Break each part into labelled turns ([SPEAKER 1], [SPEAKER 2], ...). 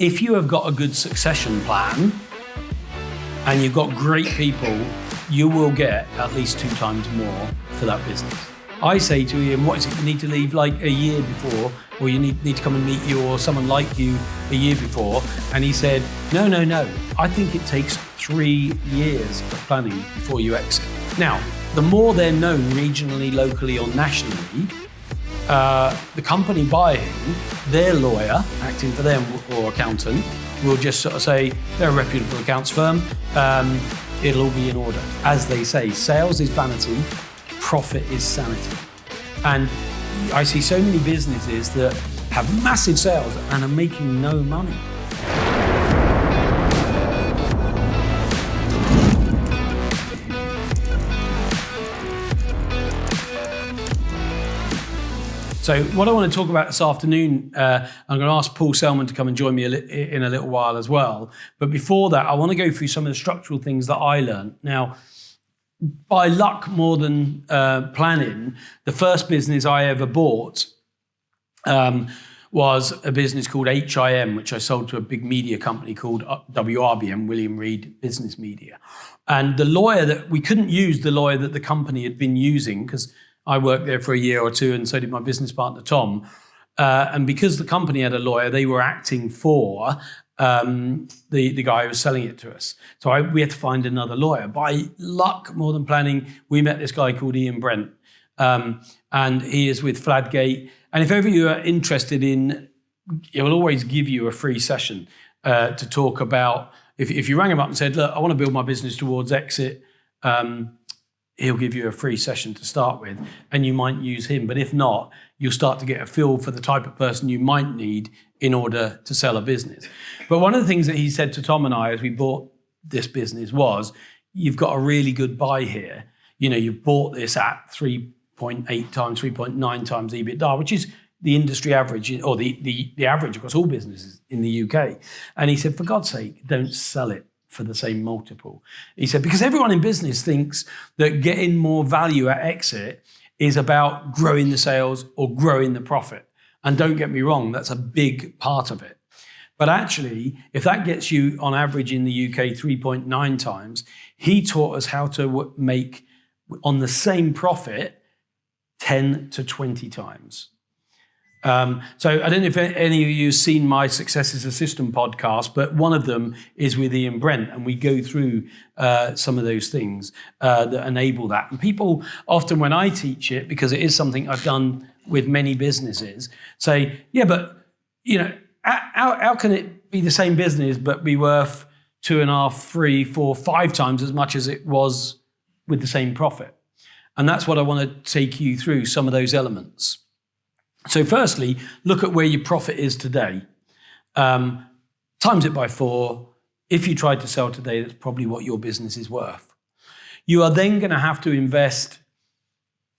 [SPEAKER 1] If you have got a good succession plan and you've got great people, you will get at least 2 times more for that business. I say to him, what is it, you need to leave like a year before, or you need to come and meet you or someone like you a year before? And he said, no. I think it takes 3 years of planning before you exit. Now, the more they're known regionally, locally, or nationally, the company buying, their lawyer acting for them or accountant will just sort of say, they're a reputable accounts firm, it'll all be in order. As they say, sales is vanity, profit is sanity. And I see so many businesses that have massive sales and are making no money. So what I want to talk about this afternoon, I'm going to ask Paul Selman to come and join me in a little while as well. But before that, I want to go through some of the structural things that I learned. Now, by luck more than planning, the first business I ever bought was a business called HIM, which I sold to a big media company called WRBM, William Reed Business Media. And the lawyer we couldn't use the lawyer that the company had been using, because I worked there for a year or two, and so did my business partner, Tom. And because the company had a lawyer, they were acting for the guy who was selling it to us. So we had to find another lawyer. By luck, more than planning, we met this guy called Ian Brent. And he is with Fladgate. And if ever you are interested in, it will always give you a free session to talk about, if you rang him up and said, look, I want to build my business towards exit, he'll give you a free session to start with, and you might use him. But if not, you'll start to get a feel for the type of person you might need in order to sell a business. But one of the things that he said to Tom and I as we bought this business was, you've got a really good buy here. You know, you bought this at 3.8 times, 3.9 times EBITDA, which is the industry average, or the average across all businesses in the UK. And he said, for God's sake, don't sell it for the same multiple. He said, because everyone in business thinks that getting more value at exit is about growing the sales or growing the profit. And don't get me wrong, that's a big part of it. But actually, if that gets you on average in the UK 3.9 times, he taught us how to make on the same profit 10 to 20 times. So I don't know if any of you have seen my Success is a System podcast, but one of them is with Ian Brent, and we go through some of those things that enable that. And people often, when I teach it, because it is something I've done with many businesses, say, yeah, but you know, how can it be the same business but be worth 2.5, 3, 4, 5 times as much as it was with the same profit? And that's what I want to take you through, some of those elements. So firstly, look at where your profit is today. Times it by 4. If you tried to sell today, that's probably what your business is worth. You are then going to have to invest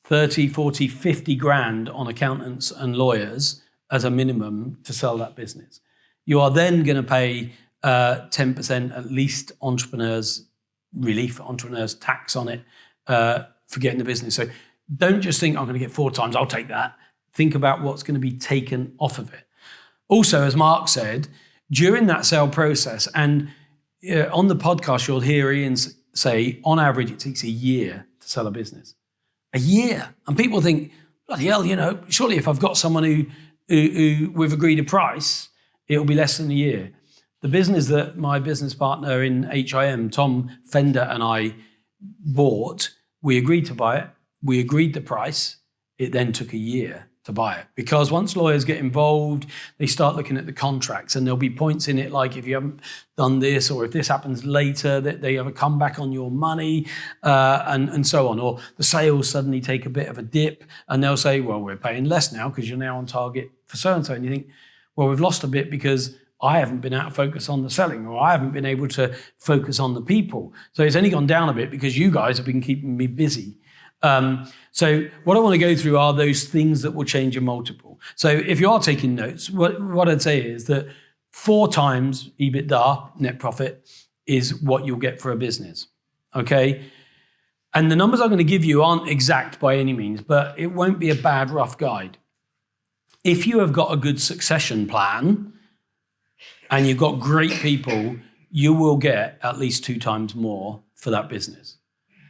[SPEAKER 1] 30, 40, 50 grand on accountants and lawyers as a minimum to sell that business. You are then going to pay 10% at least entrepreneurs relief, entrepreneurs tax on it for getting the business. So don't just think, I'm going to get 4 times, I'll take that. Think about what's going to be taken off of it. Also, as Mark said, during that sale process, and on the podcast, you'll hear Ian say, on average, it takes a year to sell a business. A year. And people think, bloody hell, you know, surely if I've got someone who we've agreed a price, it'll be less than a year. The business that my business partner in HIM, Tom Fender, and I bought, we agreed to buy it. We agreed the price. It then took a year to buy it, because once lawyers get involved, they start looking at the contracts, and there'll be points in it like, if you haven't done this, or if this happens later, that they have a comeback on your money, and so on. Or the sales suddenly take a bit of a dip, and they'll say, well, we're paying less now because you're now on target for so-and-so. And you think, well, we've lost a bit because I haven't been able to focus on the selling, or I haven't been able to focus on the people. So it's only gone down a bit because you guys have been keeping me busy. So what I want to go through are those things that will change your multiple. So if you are taking notes, what I'd say is that 4 times EBITDA, net profit, is what you'll get for a business, okay? And the numbers I'm going to give you aren't exact by any means, but it won't be a bad rough guide. If you have got a good succession plan and you've got great people, you will get at least 2 times more for that business.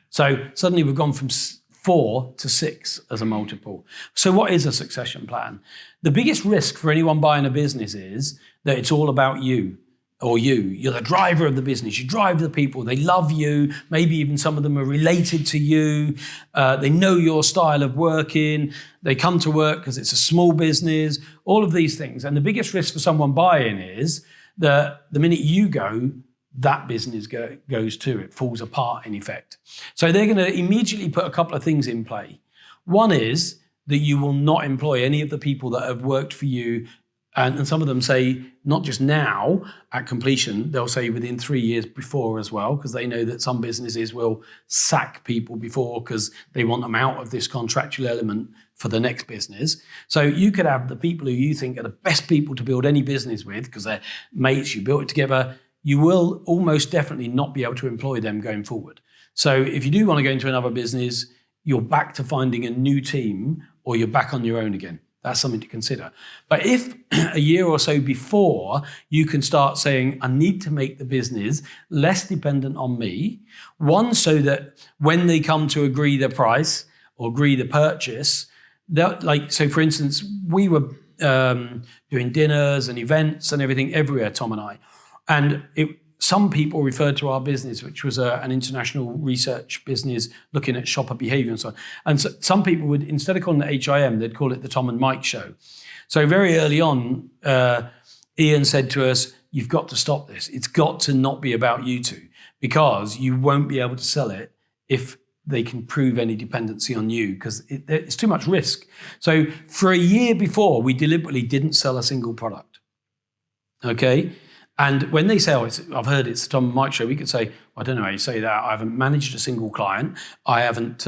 [SPEAKER 1] So suddenly we've gone from 4 to 6 as a multiple. So what is a succession plan? The biggest risk for anyone buying a business is that it's all about you. Or you're the driver of the business. You drive the people. They love you. Maybe even some of them are related to you. They know your style of working. They come to work because it's a small business. All of these things. And the biggest risk for someone buying is that the minute you go, that business goes too. It falls apart in effect. So they're going to immediately put a couple of things in play. One is that you will not employ any of the people that have worked for you. And some of them say, not just now at completion, they'll say within 3 years before as well, because they know that some businesses will sack people before because they want them out of this contractual element for the next business. So you could have the people who you think are the best people to build any business with because they're mates, you built it together. You will almost definitely not be able to employ them going forward. So if you do want to go into another business, you're back to finding a new team or you're back on your own again. That's something to consider. But if a year or so before, you can start saying, I need to make the business less dependent on me. One, so that when they come to agree the price or agree the purchase, so for instance, we were doing dinners and events and everything everywhere, Tom and I. And some people referred to our business, which was an international research business looking at shopper behavior and so on. And so some people would, instead of calling it HIM, they'd call it the Tom and Mike Show. So very early on, Ian said to us, you've got to stop this. It's got to not be about you two because you won't be able to sell it if they can prove any dependency on you because it's too much risk. So for a year before, we deliberately didn't sell a single product. Okay? And when they say, I've heard it's the Tom and Mike Show, we could say, I don't know how you say that. I haven't managed a single client. I haven't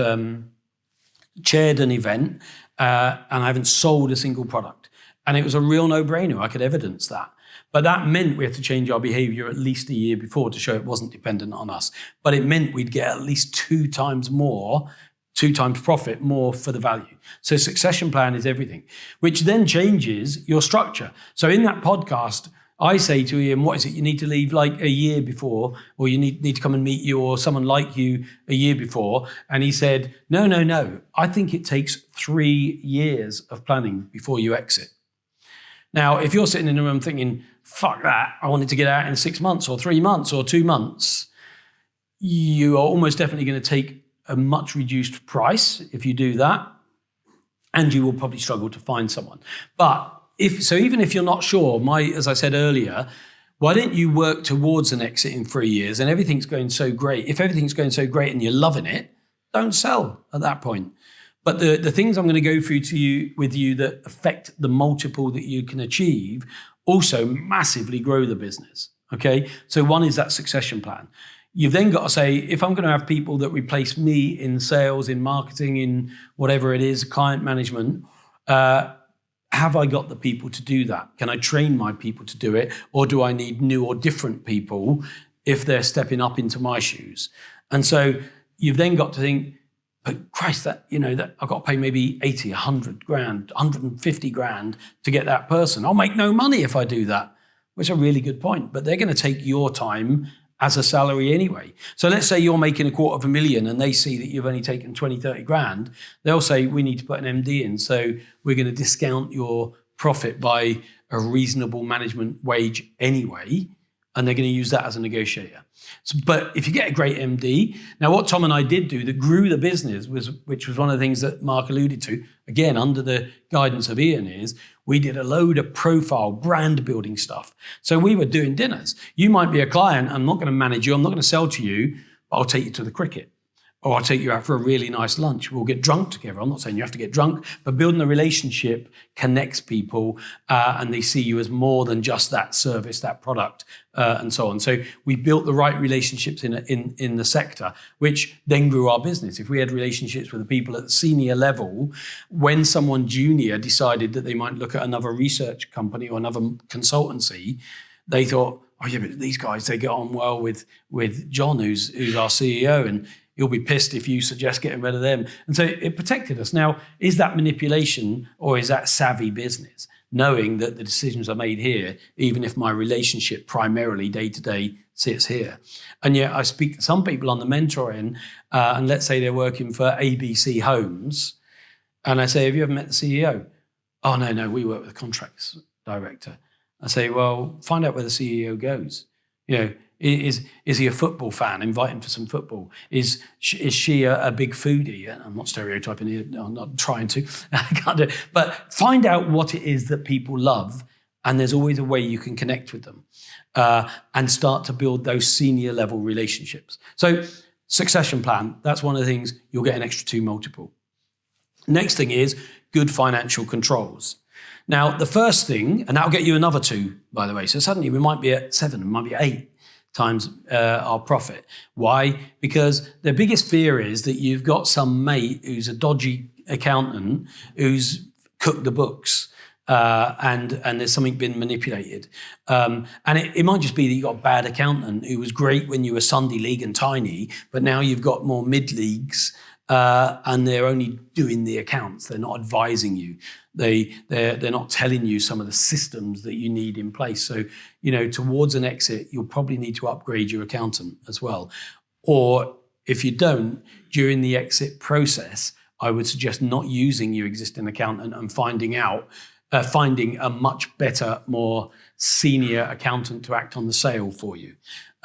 [SPEAKER 1] chaired an event. And I haven't sold a single product. And it was a real no-brainer. I could evidence that. But that meant we had to change our behavior at least a year before to show it wasn't dependent on us. But it meant we'd get at least 2 times more, 2 times profit, more for the value. So succession plan is everything, which then changes your structure. So in that podcast, I say to Ian, what is it? You need to leave like a year before, or you need to come and meet you or someone like you a year before. And he said, no. I think it takes 3 years of planning before you exit. Now, if you're sitting in a room thinking, fuck that, I wanted to get out in 6 months or 3 months or 2 months, you are almost definitely going to take a much reduced price if you do that. And you will probably struggle to find someone. But even if you're not sure, as I said earlier, why don't you work towards an exit in 3 years and everything's going so great? If everything's going so great and you're loving it, don't sell at that point. But the things I'm going to go through with you that affect the multiple that you can achieve also massively grow the business. Okay, so one is that succession plan. You've then got to say, if I'm going to have people that replace me in sales, in marketing, in whatever it is, client management, have I got the people to do that? Can I train my people to do it? Or do I need new or different people if they're stepping up into my shoes? And so you've then got to think, but Christ, that I've got to pay maybe 80, 100 grand, 150 grand to get that person. I'll make no money if I do that, which is a really good point. But they're going to take your time as a salary anyway. So let's say you're making $250,000 and they see that you've only taken 20, 30 grand. They'll say, we need to put an MD in. So we're going to discount your profit by a reasonable management wage anyway. And they're going to use that as a negotiator. But if you get a great MD, now what Tom and I did do that grew the business, which was one of the things that Mark alluded to, again, under the guidance of Ian, is we did a load of profile brand building stuff. So we were doing dinners. You might be a client. I'm not going to manage you. I'm not going to sell to you, but I'll take you to the cricket. Or I'll take you out for a really nice lunch. We'll get drunk together. I'm not saying you have to get drunk, but building a relationship connects people and they see you as more than just that service, that product, and so on. So we built the right relationships in the sector, which then grew our business. If we had relationships with the people at the senior level, when someone junior decided that they might look at another research company or another consultancy, they thought, oh yeah, but these guys, they get on well with John, who's our CEO, and you'll be pissed if you suggest getting rid of them. And so it protected us. Now, is that manipulation or is that savvy business? knowing that the decisions are made here, even if my relationship primarily day to day sits here. And yet I speak to some people on the mentoring, and let's say they're working for ABC Homes, and I say, have you ever met the CEO? Oh, no, we work with a contracts director. I say, well, find out where the CEO goes. Is he a football fan? Invite him to some football. Is she a big foodie? I'm not stereotyping here. I'm not trying to. I can't do it. But find out what it is that people love, and there's always a way you can connect with them and start to build those senior level relationships. So succession plan, that's one of the things. You'll get an extra 2 multiple. Next thing is good financial controls. Now, the first thing, and that'll get you another 2, by the way. So suddenly we might be at 7, we might be at 8 times our profit. Why? Because the biggest fear is that you've got some mate who's a dodgy accountant who's cooked the books and there's something been manipulated. And it might just be that you got a bad accountant who was great when you were Sunday league and tiny, but now you've got more mid-leagues and they're only doing the accounts. They're not advising you. They're not telling you some of the systems that you need in place. So, towards an exit, you'll probably need to upgrade your accountant as well. Or if you don't, during the exit process, I would suggest not using your existing accountant and finding a much better, more senior accountant to act on the sale for you.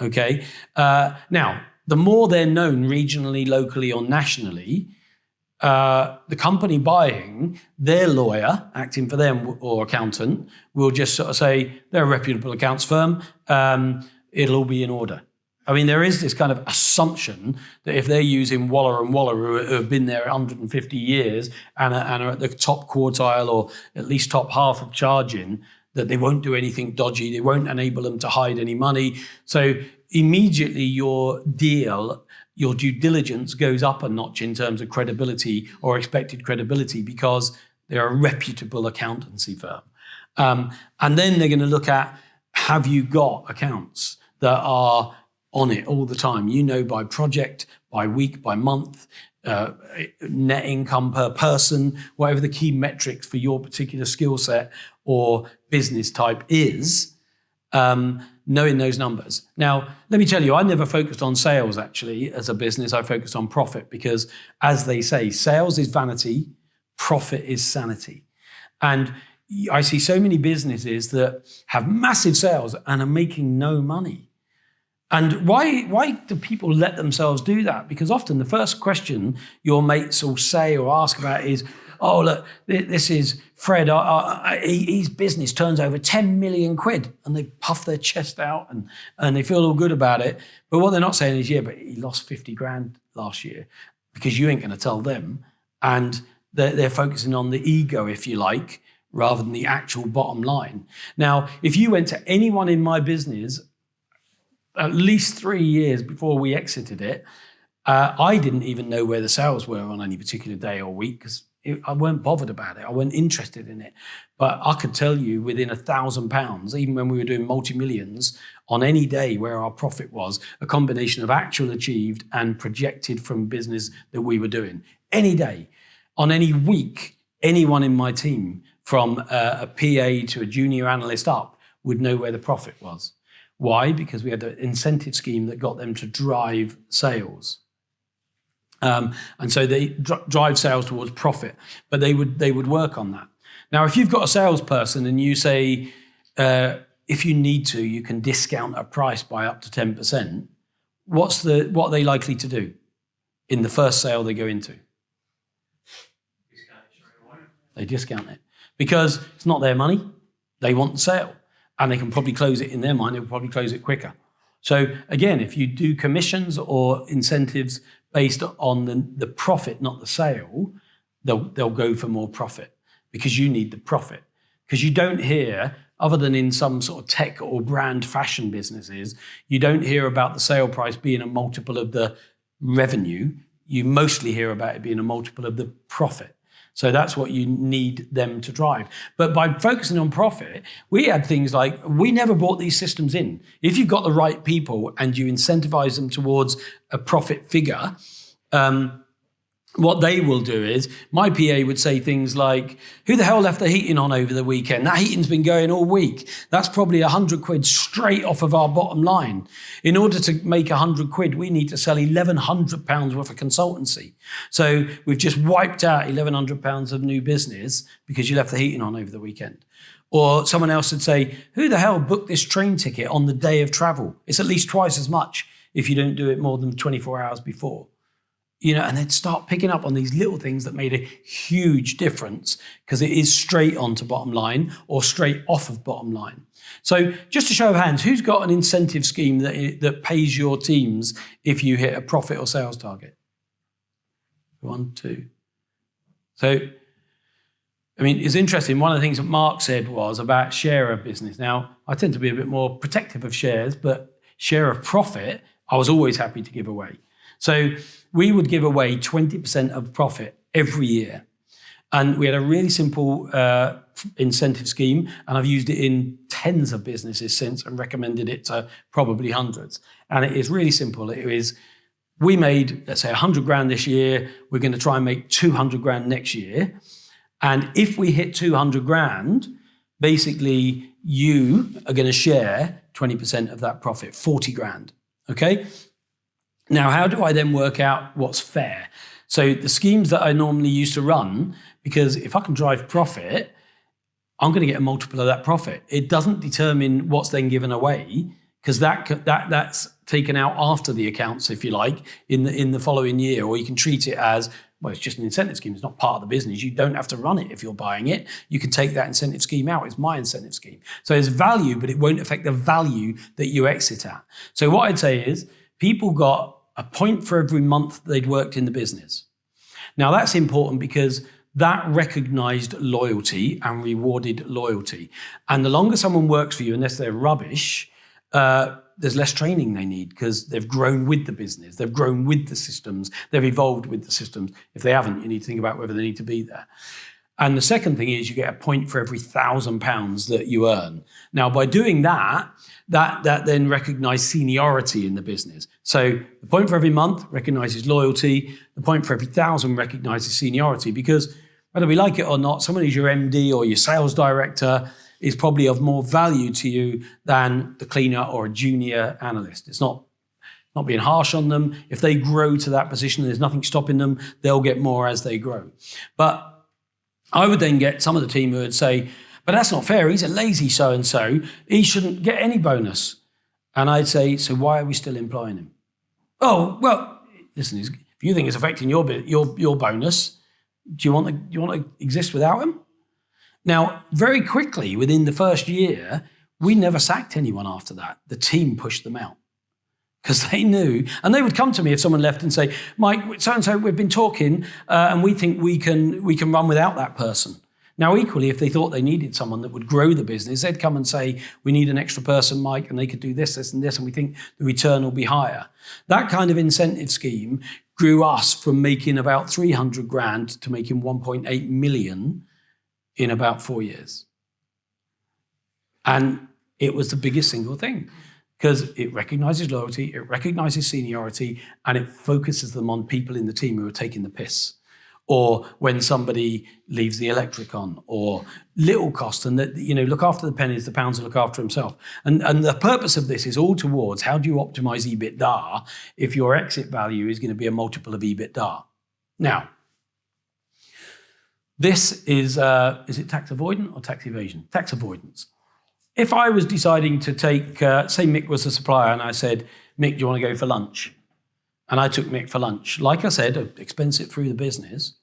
[SPEAKER 1] Okay. Now, the more they're known regionally, locally, or nationally, the company buying, their lawyer acting for them or accountant will just sort of say, they're a reputable accounts firm, it'll all be in order. I mean, there is this kind of assumption that if they're using Waller and Waller, who have been there 150 years and are at the top quartile or at least top half of charging, that they won't do anything dodgy, they won't enable them to hide any money. So immediately your due diligence goes up a notch in terms of credibility or expected credibility because they're a reputable accountancy firm. And then they're going to look at, have you got accounts that are on it all the time? By project, by week, by month, net income per person, whatever the key metrics for your particular skill set or business type is, knowing those numbers. Now, let me tell you, I never focused on sales actually as a business. I focused on profit because, as they say, sales is vanity, profit is sanity. And I see so many businesses that have massive sales and are making no money. And why do people let themselves do that? Because often the first question your mates will say or ask about is, oh, look, this is Fred, his business turns over 10 million quid. And they puff their chest out and they feel all good about it. But what they're not saying is, yeah, but he lost 50 grand last year, because you ain't going to tell them. And they're focusing on the ego, if you like, rather than the actual bottom line. Now, if you went to anyone in my business at least 3 years before we exited it, I didn't even know where the sales were on any particular day or week because I weren't bothered about it. I weren't interested in it. But I could tell you within £1,000, even when we were doing multi-millions, on any day where our profit was, a combination of actual achieved and projected from business that we were doing. Any day. On any week, anyone in my team, from a PA to a junior analyst up, would know where the profit was. Why? Because we had an incentive scheme that got them to drive sales. And so they drive sales towards profit, but they would work on that. Now, if you've got a salesperson and you say, if you need to, you can discount a price by up to 10%, what are they likely to do in the first sale they go into? They discount it because it's not their money. They want the sale, and they can probably close it in their mind. They'll probably close it quicker. So again, if you do commissions or incentives based on the profit, not the sale, they'll go for more profit because you need the profit. Because you don't hear, other than in some sort of tech or brand fashion businesses, you don't hear about the sale price being a multiple of the revenue. You mostly hear about it being a multiple of the profit. So that's what you need them to drive. But by focusing on profit, we had things like, we never brought these systems in. If you've got the right people and you incentivize them towards a profit figure, what they will do is, my PA would say things like, who the hell left the heating on over the weekend? That heating's been going all week. That's probably 100 quid straight off of our bottom line. In order to make 100 quid, we need to sell £1,100 worth of consultancy. So we've just wiped out £1,100 of new business because you left the heating on over the weekend. Or someone else would say, who the hell booked this train ticket on the day of travel? It's at least twice as much if you don't do it more than 24 hours before. And then start picking up on these little things that made a huge difference, because it is straight onto bottom line or straight off of bottom line. So just a show of hands, who's got an incentive scheme that pays your teams if you hit a profit or sales target? 1, 2. So, it's interesting. One of the things that Mark said was about share of business. Now, I tend to be a bit more protective of shares, but share of profit, I was always happy to give away. So we would give away 20% of profit every year. And we had a really simple incentive scheme, and I've used it in tens of businesses since and recommended it to probably hundreds. And it is really simple. It is, we made, let's say, 100 grand this year. We're going to try and make 200 grand next year. And if we hit 200 grand, basically you are going to share 20% of that profit, 40 grand. Okay? Now, how do I then work out what's fair? So the schemes that I normally used to run, because if I can drive profit, I'm going to get a multiple of that profit. It doesn't determine what's then given away, because that's taken out after the accounts, if you like, in the following year. Or you can treat it as, well, it's just an incentive scheme. It's not part of the business. You don't have to run it if you're buying it. You can take that incentive scheme out. It's my incentive scheme. So there's value, but it won't affect the value that you exit at. So what I'd say is, people got a point for every month they'd worked in the business. Now that's important because that recognized loyalty and rewarded loyalty. And the longer someone works for you, unless they're rubbish, there's less training they need because they've grown with the business, they've grown with the systems, they've evolved with the systems. If they haven't, you need to think about whether they need to be there. And the second thing is you get a point for every £1,000 that you earn. Now, by doing that then recognises seniority in the business. So the point for every month recognises loyalty. The point for every 1,000 recognises seniority, because whether we like it or not, someone who's your MD or your sales director is probably of more value to you than the cleaner or a junior analyst. It's not being harsh on them. If they grow to that position, there's nothing stopping them. They'll get more as they grow. But I would then get some of the team who would say, but that's not fair. He's a lazy so-and-so. He shouldn't get any bonus. And I'd say, so why are we still employing him? Oh, well, listen, if you think it's affecting your bonus, do you want to exist without him? Now, very quickly, within the first year, we never sacked anyone after that. The team pushed them out because they knew, and they would come to me if someone left and say, Mike, so-and-so, we've been talking and we think we can run without that person. Now, equally, if they thought they needed someone that would grow the business, they'd come and say, we need an extra person, Mike, and they could do this, this, and this, and we think the return will be higher. That kind of incentive scheme grew us from making about 300 grand to making 1.8 million in about 4 years. And it was the biggest single thing because it recognizes loyalty, it recognizes seniority, and it focuses them on people in the team who are taking the piss. Or when somebody leaves the electric on, or little cost, and that, look after the pennies, the pounds will look after himself. And the purpose of this is all towards how do you optimize EBITDA if your exit value is going to be a multiple of EBITDA. Now, this is it tax avoidance or tax evasion? Tax avoidance. If I was deciding to take, say Mick was the supplier, and I said, Mick, do you want to go for lunch? And I took Mick for lunch. Like I said, I'd expense it through the business.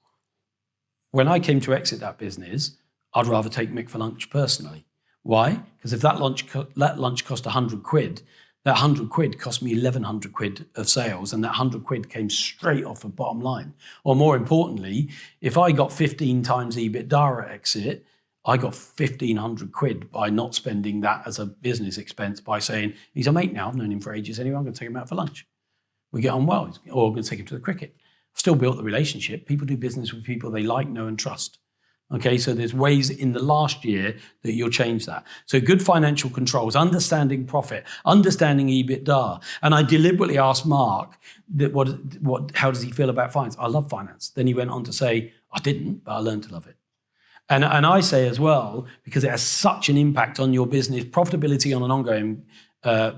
[SPEAKER 1] When I came to exit that business, I'd rather take Mick for lunch personally. Why? Because if that lunch cost 100 quid, that 100 quid cost me 1,100 quid of sales, and that 100 quid came straight off the bottom line. Or more importantly, if I got 15 times EBITDA at exit, I got 1,500 quid by not spending that as a business expense by saying, he's a mate now, I've known him for ages anyway, I'm going to take him out for lunch. We get on well, or I'm going to take him to the cricket. I've still built the relationship. People do business with people they like, know, and trust. Okay, so there's ways in the last year that you'll change that. So good financial controls, understanding profit, understanding EBITDA. And I deliberately asked Mark that how does he feel about finance? I love finance. Then he went on to say, I didn't, but I learned to love it. And I say as well, because it has such an impact on your business, profitability on an ongoing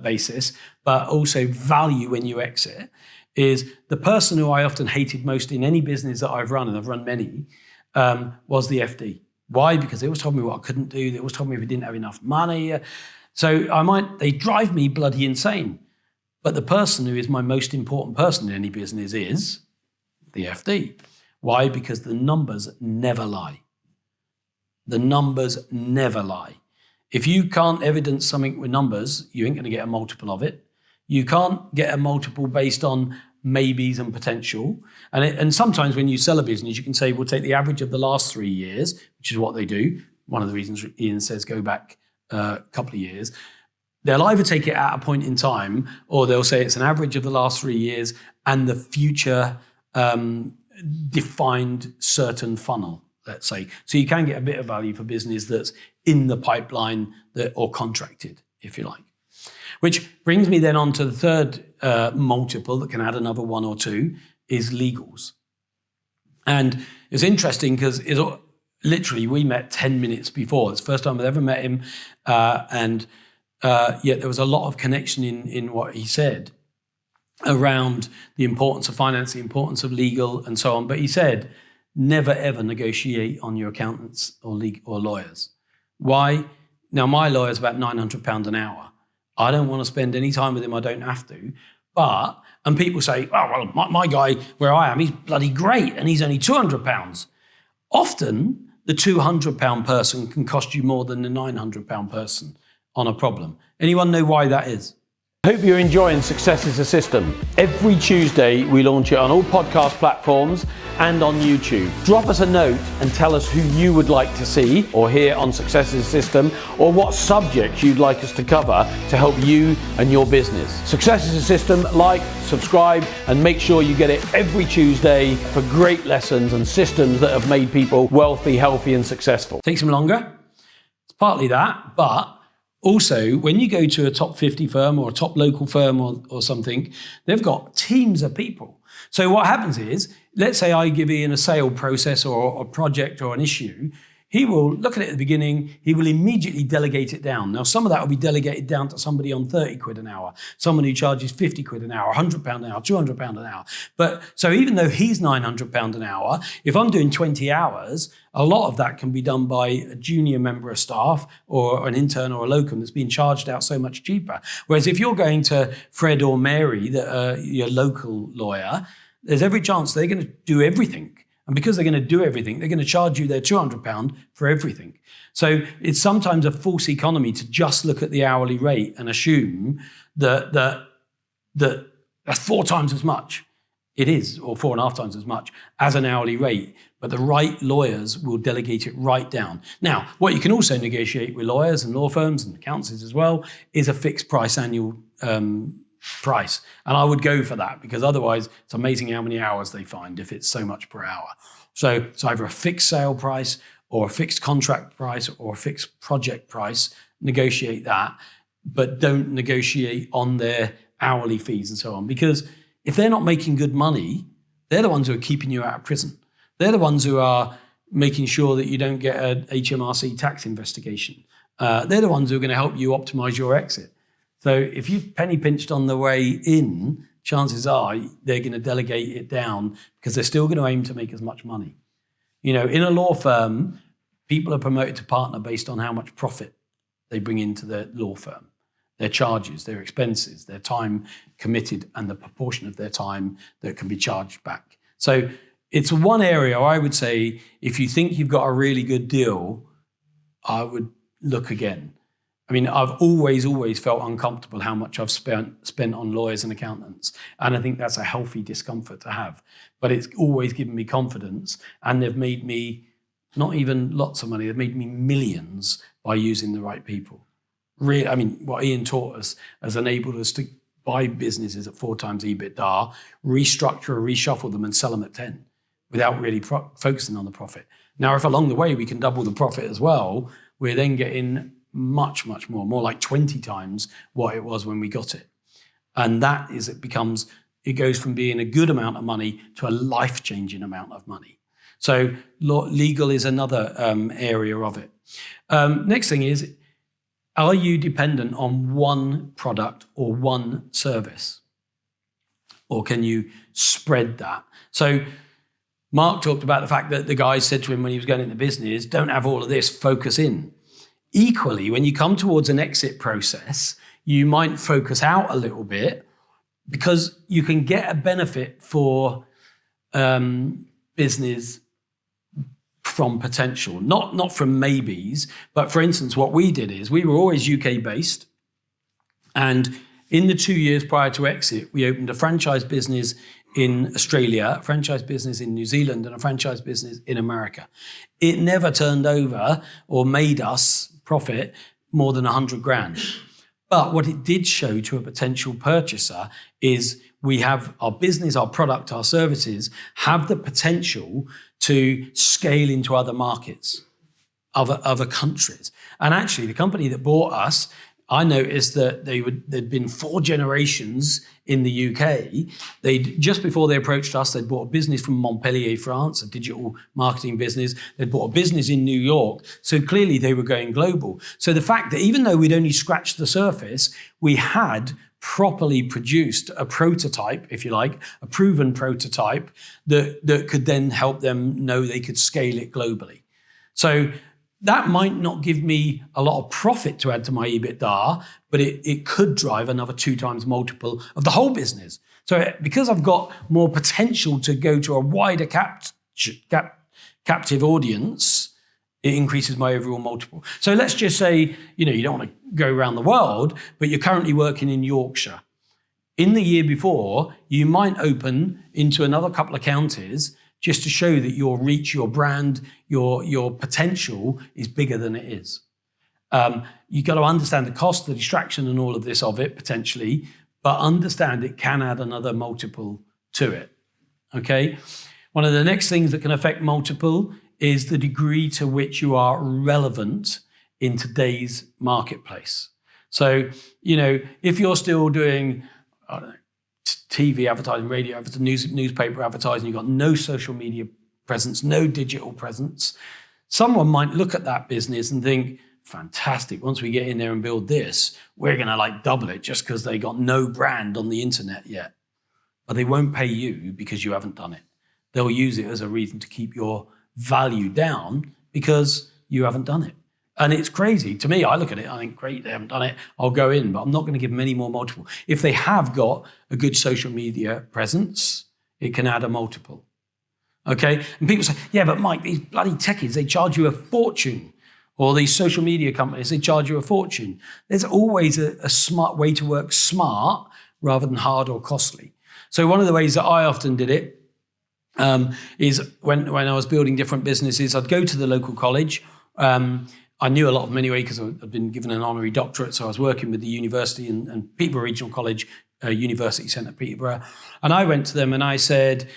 [SPEAKER 1] basis, but also value when you exit, is the person who I often hated most in any business that I've run, and I've run many, was the FD. Why? Because they always told me what I couldn't do. They always told me we didn't have enough money. So they drive me bloody insane. But the person who is my most important person in any business is the FD. Why? Because the numbers never lie. The numbers never lie. If you can't evidence something with numbers, you ain't going to get a multiple of it. You can't get a multiple based on maybes and potential. And sometimes when you sell a business, you can say, we'll take the average of the last 3 years, which is what they do. One of the reasons Ian says go back a couple of years. They'll either take it at a point in time, or they'll say it's an average of the last 3 years and the future defined certain funnel, let's say. So you can get a bit of value for business that's in the pipeline or contracted, if you like. Which brings me then on to the third multiple that can add another 1 or 2 is legals. And it's interesting because literally we met 10 minutes before. It's the first time I've ever met him. Yet there was a lot of connection in what he said around the importance of finance, the importance of legal and so on. But he said, never ever negotiate on your accountants or lawyers. Why? Now my lawyer's about £900 an hour. I don't want to spend any time with him. I don't have to. And people say, oh, well, my guy where I am, he's bloody great and he's only £200. Often the £200 person can cost you more than the £900 person on a problem. Anyone know why that is?
[SPEAKER 2] I hope you're enjoying Success is a System. Every Tuesday we launch it on all podcast platforms and on YouTube. Drop us a note and tell us who you would like to see or hear on Success is a System, or what subjects you'd like us to cover to help you and your business. Success is a System. Like, subscribe, and make sure you get it every Tuesday for great lessons and systems that have made people wealthy, healthy and successful.
[SPEAKER 1] Takes them longer. It's partly that, but also, when you go to a top 50 firm or a top local firm or something, they've got teams of people. So what happens is, let's say I give Ian a sale process or a project or an issue, he will look at it at the beginning, he will immediately delegate it down. Now, some of that will be delegated down to somebody on 30 quid an hour, someone who charges 50 quid an hour, £100 an hour, £200 an hour. But so even though he's £900 an hour, if I'm doing 20 hours, a lot of that can be done by a junior member of staff or an intern or a locum that's being charged out so much cheaper. Whereas if you're going to Fred or Mary, your local lawyer, there's every chance they're going to do everything. And because they're going to do everything, they're going to charge you their £200 for everything. So it's sometimes a false economy to just look at the hourly rate and assume that that's 4 times as much. It is, or 4.5 times as much as an hourly rate. But the right lawyers will delegate it right down. Now, what you can also negotiate with lawyers and law firms and accountants as well is a fixed price annual price. And I would go for that, because otherwise it's amazing how many hours they find if it's so much per hour. So it's either a fixed sale price or a fixed contract price or a fixed project price. Negotiate that, but don't negotiate on their hourly fees and so on. Because if they're not making good money, they're the ones who are keeping you out of prison. They're the ones who are making sure that you don't get an HMRC tax investigation. They're the ones who are going to help you optimize your exit. So if you've penny pinched on the way in, chances are they're going to delegate it down because they're still going to aim to make as much money. You know, in a law firm, people are promoted to partner based on how much profit they bring into their law firm, their charges, their expenses, their time committed, and the proportion of their time that can be charged back. So it's one area I would say, if you think you've got a really good deal, I would look again. I mean, I've always felt uncomfortable how much I've spent on lawyers and accountants. And I think that's a healthy discomfort to have. But it's always given me confidence. And they've made me, not even lots of money, they've made me millions by using the right people. Really, I mean, what Ian taught us has enabled us to buy businesses at 4 times EBITDA, restructure or reshuffle them and sell them at 10 without really focusing on the profit. Now, if along the way we can double the profit as well, we're then getting much, much more like 20 times what it was when we got it. And that is, it goes from being a good amount of money to a life-changing amount of money. So legal is another area of it. Next thing is, are you dependent on one product or one service? Or can you spread that? So Mark talked about the fact that the guy said to him when he was going into business, don't have all of this, focus in. Equally, when you come towards an exit process, you might focus out a little bit because you can get a benefit for business from potential, not from maybes. But for instance, what we did is we were always UK based. And in the 2 years prior to exit, we opened a franchise business in Australia, a franchise business in New Zealand, and a franchise business in America. It never turned over or made us profit more than 100 grand. But what it did show to a potential purchaser is we have our business, our product, our services have the potential to scale into other markets, other countries. And actually, the company that bought us, I noticed that there'd been 4 generations in the UK. Just before they approached us, they'd bought a business from Montpellier, France, a digital marketing business. They'd bought a business in New York. So clearly they were going global. So the fact that even though we'd only scratched the surface, we had properly produced a prototype, if you like, a proven prototype that could then help them know they could scale it globally. So that might not give me a lot of profit to add to my EBITDA, but it could drive another 2 times multiple of the whole business. So because I've got more potential to go to a wider captive audience, it increases my overall multiple. So let's just say, you don't want to go around the world, but you're currently working in Yorkshire. In the year before, you might open into another couple of counties just to show that your reach, your brand, your potential is bigger than it is. You've got to understand the cost, the distraction and all of this of it potentially, but understand it can add another multiple to it, okay? One of the next things that can affect multiple is the degree to which you are relevant in today's marketplace. So, if you're still doing, I don't know, TV advertising, radio advertising, newspaper advertising, you've got no social media presence, no digital presence, someone might look at that business and think, fantastic, once we get in there and build this, we're going to double it just because they got no brand on the internet yet. But they won't pay you because you haven't done it. They'll use it as a reason to keep your value down because you haven't done it. And it's crazy. To me, I look at it, I think, great, they haven't done it, I'll go in, but I'm not going to give them any more multiple. If they have got a good social media presence, it can add a multiple. Okay? And people say, yeah, but Mike, these bloody techies, they charge you a fortune. Or these social media companies, they charge you a fortune. There's always a smart way to work smart rather than hard or costly. So one of the ways that I often did it is when I was building different businesses, I'd go to the local college. I knew a lot of them anyway because I'd been given an honorary doctorate, so I was working with the university and Peterborough Regional College, University Centre Peterborough. And I went to them and I said,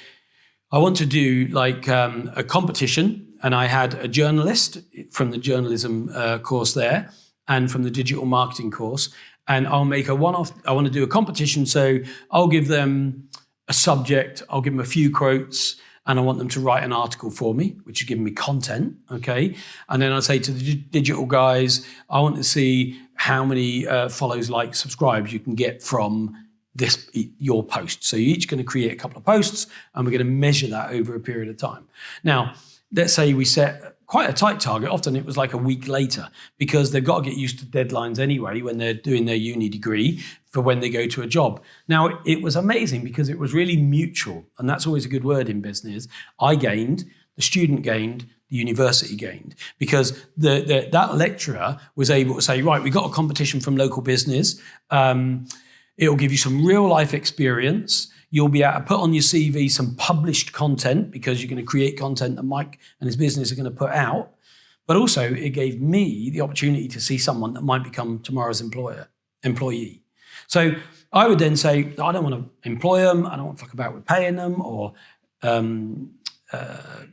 [SPEAKER 1] I want to do a competition. And I had a journalist from the journalism course there and from the digital marketing course. And I'll make a one-off, I want to do a competition. So I'll give them a subject, I'll give them a few quotes, and I want them to write an article for me, which is giving me content, okay? And then I say to the digital guys, I want to see how many follows, likes, subscribes you can get from your post. So you're each going to create a couple of posts, and we're going to measure that over a period of time. Now, let's say we set quite a tight target. Often it was like a week later because they've got to get used to deadlines anyway when they're doing their uni degree for when they go to a job. Now, it was amazing because it was really mutual, and that's always a good word in business. I gained, the student gained, the university gained, because that lecturer was able to say, right, we got a competition from local business. It'll give you some real life experience. You'll be able to put on your CV some published content because you're going to create content that Mike and his business are going to put out. But also it gave me the opportunity to see someone that might become tomorrow's employee. So I would then say, I don't want to employ them. I don't want to fuck about with paying them or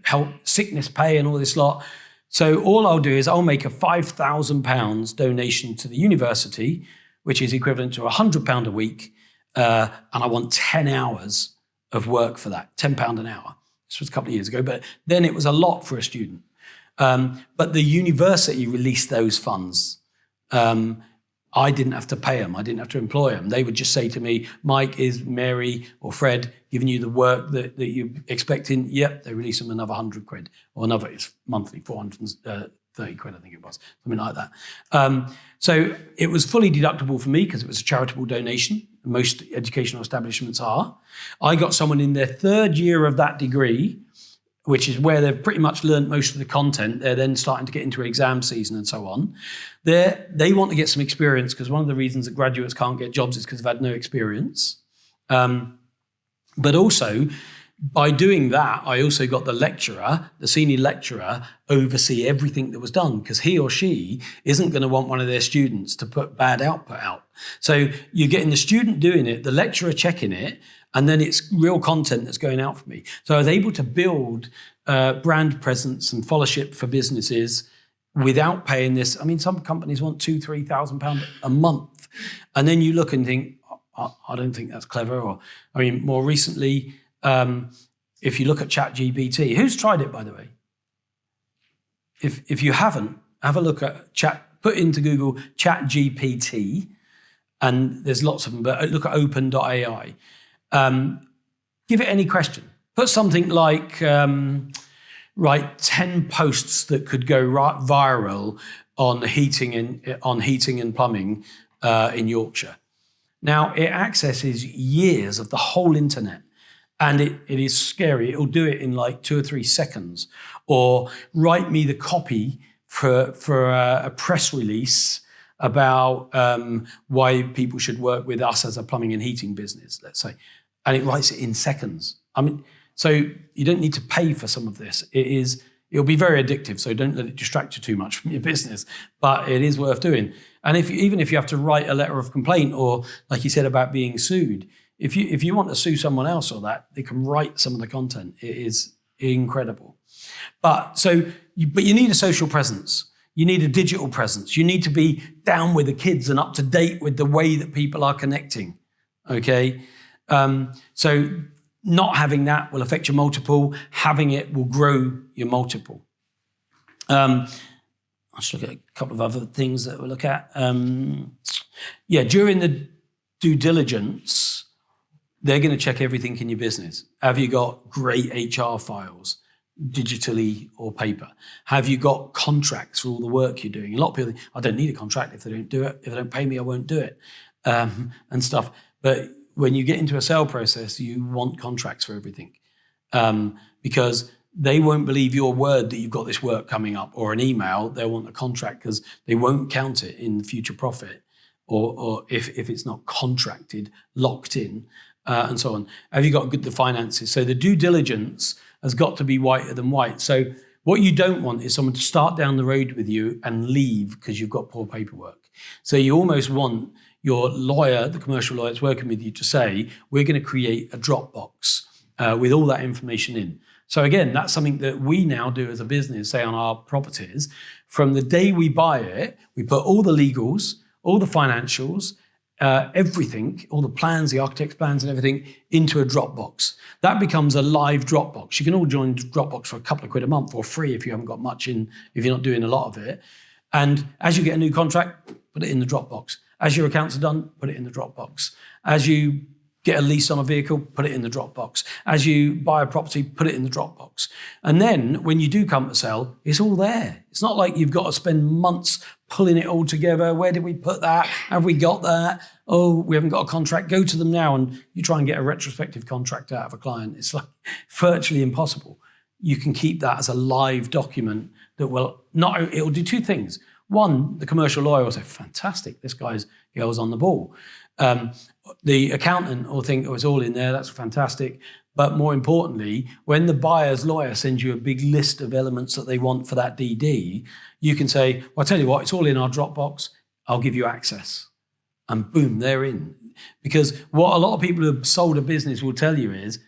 [SPEAKER 1] help, sickness pay and all this lot. So all I'll do is I'll make a £5,000 donation to the university, which is equivalent to £100 a week. And I want 10 hours of work for that, £10 an hour. This was a couple of years ago, but then it was a lot for a student. But the university released those funds. I didn't have to pay them. I didn't have to employ them. They would just say to me, Mike, is Mary or Fred giving you the work that you're expecting? Yep, they release them another 100 quid or another, it's monthly, 430 quid, I think it was, something like that. So it was fully deductible for me because it was a charitable donation. Most educational establishments are. I got someone in their third year of that degree, which is where they've pretty much learned most of the content. They're then starting to get into exam season and so on. They want to get some experience because one of the reasons that graduates can't get jobs is because they've had no experience. But also, by doing that, I also got the lecturer, the senior lecturer, oversee everything that was done because he or she isn't going to want one of their students to put bad output out. So you're getting the student doing it, the lecturer checking it, and then it's real content that's going out for me. So I was able to build brand presence and followership for businesses without paying this. I mean, some companies want £2,000-3,000 a month. And then you look and think, I don't think that's clever. Or, I mean, more recently, if you look at ChatGPT, who's tried it, by the way? If you haven't, have a look at put into Google ChatGPT, and there's lots of them, but look at open.ai. Give it any question. Put something like, write 10 posts that could go viral on heating and plumbing in Yorkshire. Now, it accesses years of the whole internet. And it is scary. It'll do it in like 2 or 3 seconds. Or write me the copy for a press release about why people should work with us as a plumbing and heating business, let's say. And it writes it in seconds. I mean, so you don't need to pay for some of this. It'll be very addictive, so don't let it distract you too much from your business. But it is worth doing. And even if you have to write a letter of complaint, or like you said about being sued, if you want to sue someone else or that, they can write some of the content. It is incredible. But you need a social presence. You need a digital presence. You need to be down with the kids and up to date with the way that people are connecting. Okay, so not having that will affect your multiple. Having it will grow your multiple. Let's look at a couple of other things that we'll look at. During the due diligence, they're going to check everything in your business. Have you got great HR files, digitally or paper? Have you got contracts for all the work you're doing? A lot of people think, I don't need a contract. If they don't do it, if they don't pay me, I won't do it, and stuff. But when you get into a sale process, you want contracts for everything, because they won't believe your word that you've got this work coming up, or an email. They'll want a contract because they won't count it in future profit, or if it's not contracted, locked in, and so on. Have you got the finances? So the due diligence has got to be whiter than white. So what you don't want is someone to start down the road with you and leave because you've got poor paperwork. So you almost want your lawyer, the commercial lawyer that's working with you, to say, we're going to create a Dropbox with all that information in. So again, that's something that we now do as a business, say on our properties. From the day we buy it, we put all the legals, all the financials, everything, all the plans, the architect's plans and everything into a Dropbox. That becomes a live Dropbox. You can all join Dropbox for a couple of quid a month or free if you haven't got much in, if you're not doing a lot of it. And as you get a new contract, put it in the Dropbox. As your accounts are done, put it in the Dropbox. As you get a lease on a vehicle, put it in the Dropbox. As you buy a property, put it in the Dropbox. And then when you do come to sell, it's all there. It's not like you've got to spend months pulling it all together. Where did we put that? Have we got that? Oh, we haven't got a contract. Go to them now, and you try and get a retrospective contract out of a client. It's like virtually impossible. You can keep that as a live document that it'll do two things. One, the commercial lawyer will say, fantastic, this girl's on the ball. The accountant will think, it's all in there, that's fantastic. But more importantly, when the buyer's lawyer sends you a big list of elements that they want for that DD, you can say, well, I'll tell you what, it's all in our Dropbox, I'll give you access. And boom, they're in. Because what a lot of people who have sold a business will tell you is,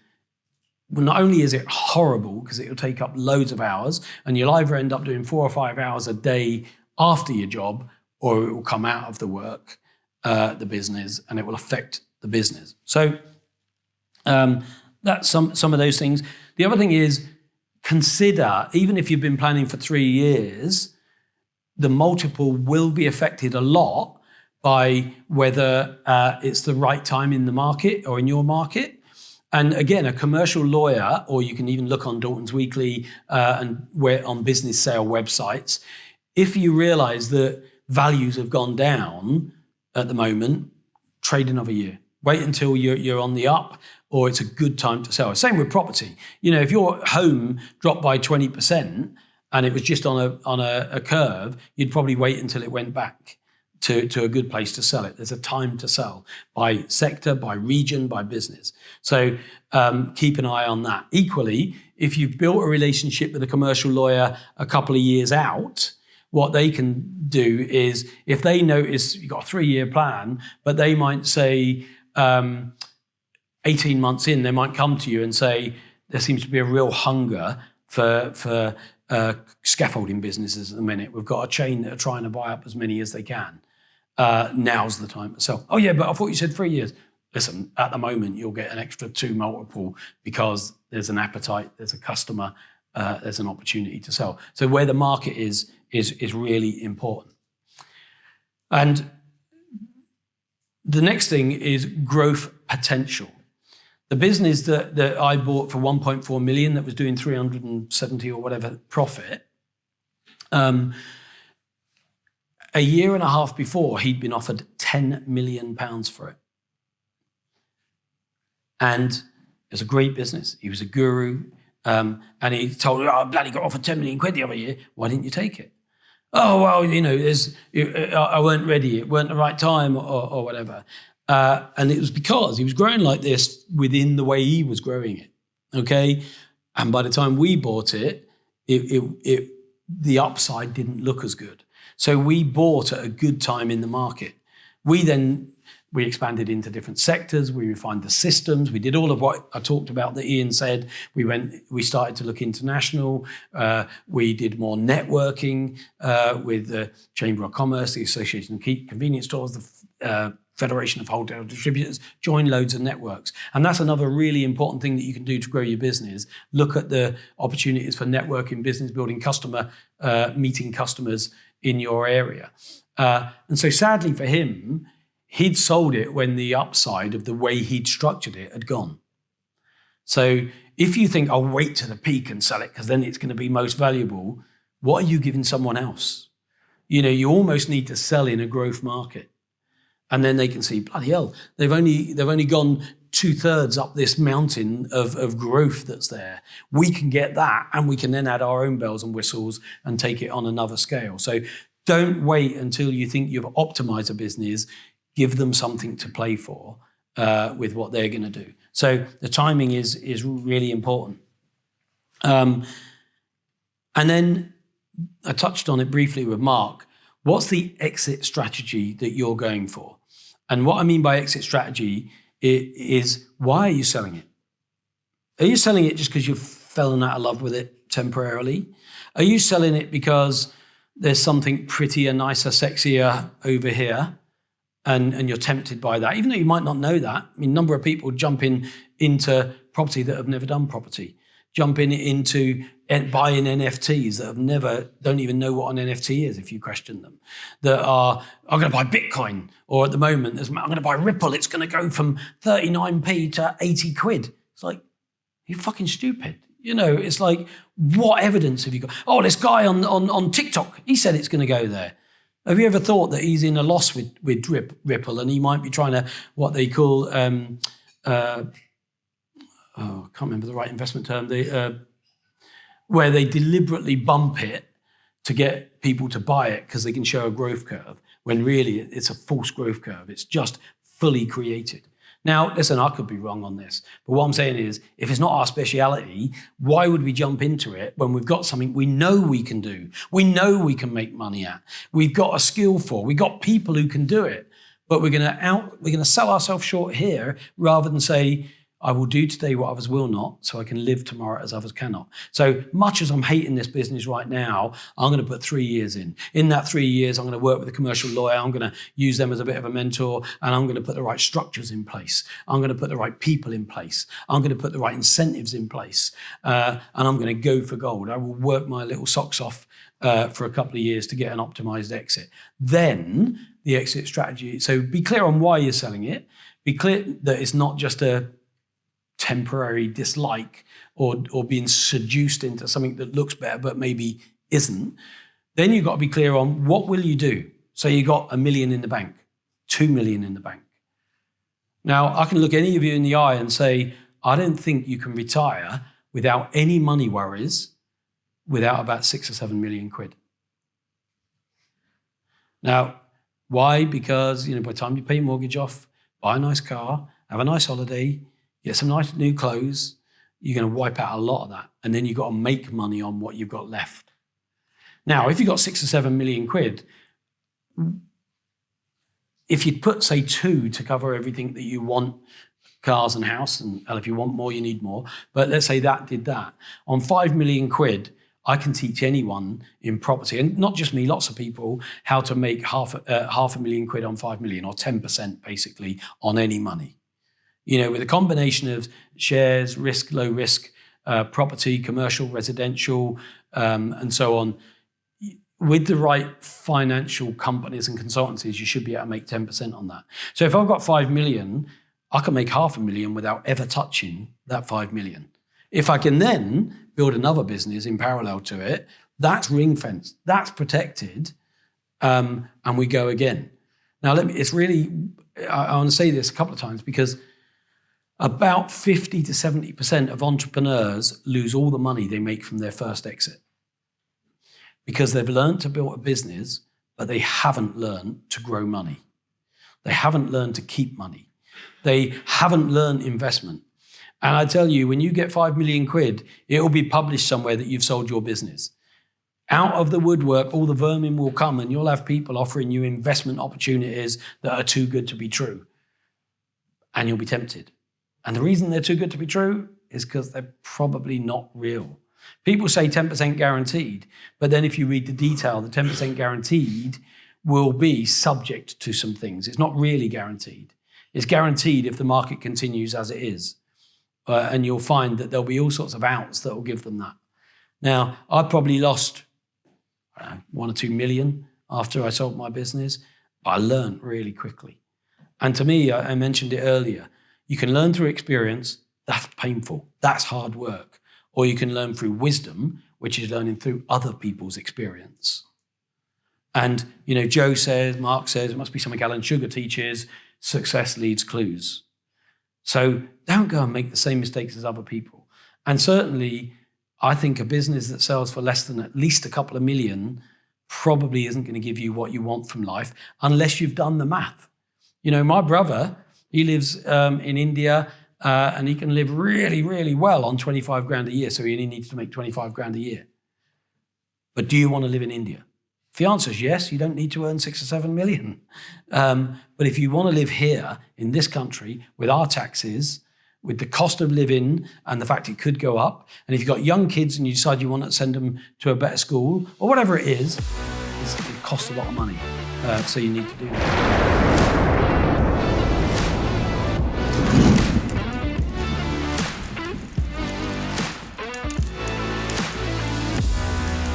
[SPEAKER 1] well, not only is it horrible because it'll take up loads of hours, and you'll either end up doing 4 or 5 hours a day after your job, or it will come out of the work, the business, and it will affect the business. So that's some of those things. The other thing is, consider, even if you've been planning for 3 years, the multiple will be affected a lot by whether it's the right time in the market or in your market. And again, a commercial lawyer, or you can even look on Dalton's Weekly and on business sale websites, if you realize that values have gone down at the moment, trade another year. Wait until you're on the up, or it's a good time to sell. Same with property. If your home dropped by 20% and it was just on a curve, you'd probably wait until it went back to a good place to sell it. There's a time to sell by sector, by region, by business. So keep an eye on that. Equally, if you've built a relationship with a commercial lawyer a couple of years out, what they can do is, if they notice you've got a 3-year plan, but they might say 18 months in, they might come to you and say, there seems to be a real hunger for scaffolding businesses at the minute. We've got a chain that are trying to buy up as many as they can. Now's the time to sell. Oh yeah, but I thought you said 3 years. Listen, at the moment, you'll get an extra 2 multiple because there's an appetite, there's a customer, there's an opportunity to sell. So where the market is really important. And the next thing is growth potential. The business that I bought for 1.4 million that was doing 370 or whatever profit, a year and a half before, he'd been offered £10 million for it. And it's a great business. He was a guru. And he told me, I bloody got offered 10 million quid the other year. Why didn't you take it? Oh, well, I weren't ready. It weren't the right time or whatever. And it was because he was growing like this within the way he was growing it. Okay. And by the time we bought it, the upside didn't look as good. So we bought at a good time in the market. We expanded into different sectors. We refined the systems. We did all of what I talked about that Ian said. We started to look international. We did more networking with the Chamber of Commerce, the Association of Convenience Stores, the Federation of Wholesale Distributors, joined loads of networks. And that's another really important thing that you can do to grow your business. Look at the opportunities for networking, business building, meeting customers in your area. And so sadly for him, he'd sold it when the upside of the way he'd structured it had gone. So if you think, I'll wait to the peak and sell it because then it's going to be most valuable, what are you giving someone else? You almost need to sell in a growth market. And then they can see, bloody hell, they've only gone 2/3 up this mountain of growth that's there. We can get that, and we can then add our own bells and whistles and take it on another scale. So don't wait until you think you've optimized a business. Give them something to play for with what they're going to do. So the timing is really important. And then I touched on it briefly with Mark. What's the exit strategy that you're going for? And what I mean by exit strategy is, why are you selling it? Are you selling it just because you've fallen out of love with it temporarily? Are you selling it because there's something prettier, nicer, sexier over here, and you're tempted by that, even though you might not know that? I mean, a number of people jump into property that have never done property, jumping into buying NFTs that don't even know what an NFT is if you question them, that are, I'm going to buy Bitcoin, or at the moment, I'm going to buy Ripple, it's going to go from 39p to 80 quid. It's like, you're fucking stupid. It's like, what evidence have you got? Oh, this guy on TikTok, he said it's going to go there. Have you ever thought that he's in a loss with Ripple, and he might be trying to, what they call, I can't remember the right investment term, where they deliberately bump it to get people to buy it because they can show a growth curve, when really it's a false growth curve. It's just fully created. Now, listen, I could be wrong on this, but what I'm saying is, if it's not our speciality, why would we jump into it when we've got something we know we can do? We know we can make money at. We've got a skill for. We've got people who can do it, but we're going to sell ourselves short here rather than say, I will do today what others will not, so I can live tomorrow as others cannot. So much as I'm hating this business right now, I'm going to put 3 years in. In that 3 years, I'm going to work with a commercial lawyer. I'm going to use them as a bit of a mentor, and I'm going to put the right structures in place. I'm going to put the right people in place. I'm going to put the right incentives in place, and I'm going to go for gold. I will work my little socks off for a couple of years to get an optimized exit. Then the exit strategy. So be clear on why you're selling it. Be clear that it's not just a temporary dislike or being seduced into something that looks better but maybe isn't. Then you've got to be clear on what will you do. So you got $1 million in the bank, 2 million in the bank. Now, I can look any of you in the eye and say, I don't think you can retire without any money worries without about 6 or 7 million quid. Now, why? Because by the time you pay your mortgage off, buy a nice car, have a nice holiday, get some nice new clothes, you're going to wipe out a lot of that. And then you've got to make money on what you've got left. Now, if you've got 6 or 7 million quid, if you'd put, say, 2 to cover everything that you want, cars and house, and if you want more, you need more. But let's say that did that. On 5 million quid, I can teach anyone in property, and not just me, lots of people, how to make half a million quid on 5 million, or 10% basically on any money. With a combination of shares, risk, low risk, property, commercial, residential, and so on. With the right financial companies and consultancies, you should be able to make 10% on that. So if I've got 5 million, I can make $500,000 without ever touching that 5 million. If I can then build another business in parallel to it, that's ring fenced, that's protected, and we go again. Now, I want to say this a couple of times because about 50 to 70% of entrepreneurs lose all the money they make from their first exit because they've learned to build a business, but they haven't learned to grow money. They haven't learned to keep money. They haven't learned investment. And I tell you, when you get 5 million quid, it will be published somewhere that you've sold your business. Out of the woodwork, all the vermin will come and you'll have people offering you investment opportunities that are too good to be true. And you'll be tempted. And the reason they're too good to be true is because they're probably not real. People say 10% guaranteed, but then if you read the detail, the 10% guaranteed will be subject to some things. It's not really guaranteed. It's guaranteed if the market continues as it is. And you'll find that there'll be all sorts of outs that will give them that. Now, I probably lost 1 or 2 million after I sold my business, but I learned really quickly. And to me, I mentioned it earlier, you can learn through experience, that's painful, that's hard work. Or you can learn through wisdom, which is learning through other people's experience. And, Joe says, Mark says, it must be something Alan Sugar teaches, success leads clues. So don't go and make the same mistakes as other people. And certainly, I think a business that sells for less than at least a couple of million probably isn't going to give you what you want from life unless you've done the math. My brother, he lives in India and he can live really, really well on 25 grand a year. So he only needs to make 25 grand a year. But do you want to live in India? If the answer is yes, you don't need to earn 6 or 7 million. But if you want to live here in this country with our taxes, with the cost of living and the fact it could go up, and if you've got young kids and you decide you want to send them to a better school or whatever it costs a lot of money. So you need to do that.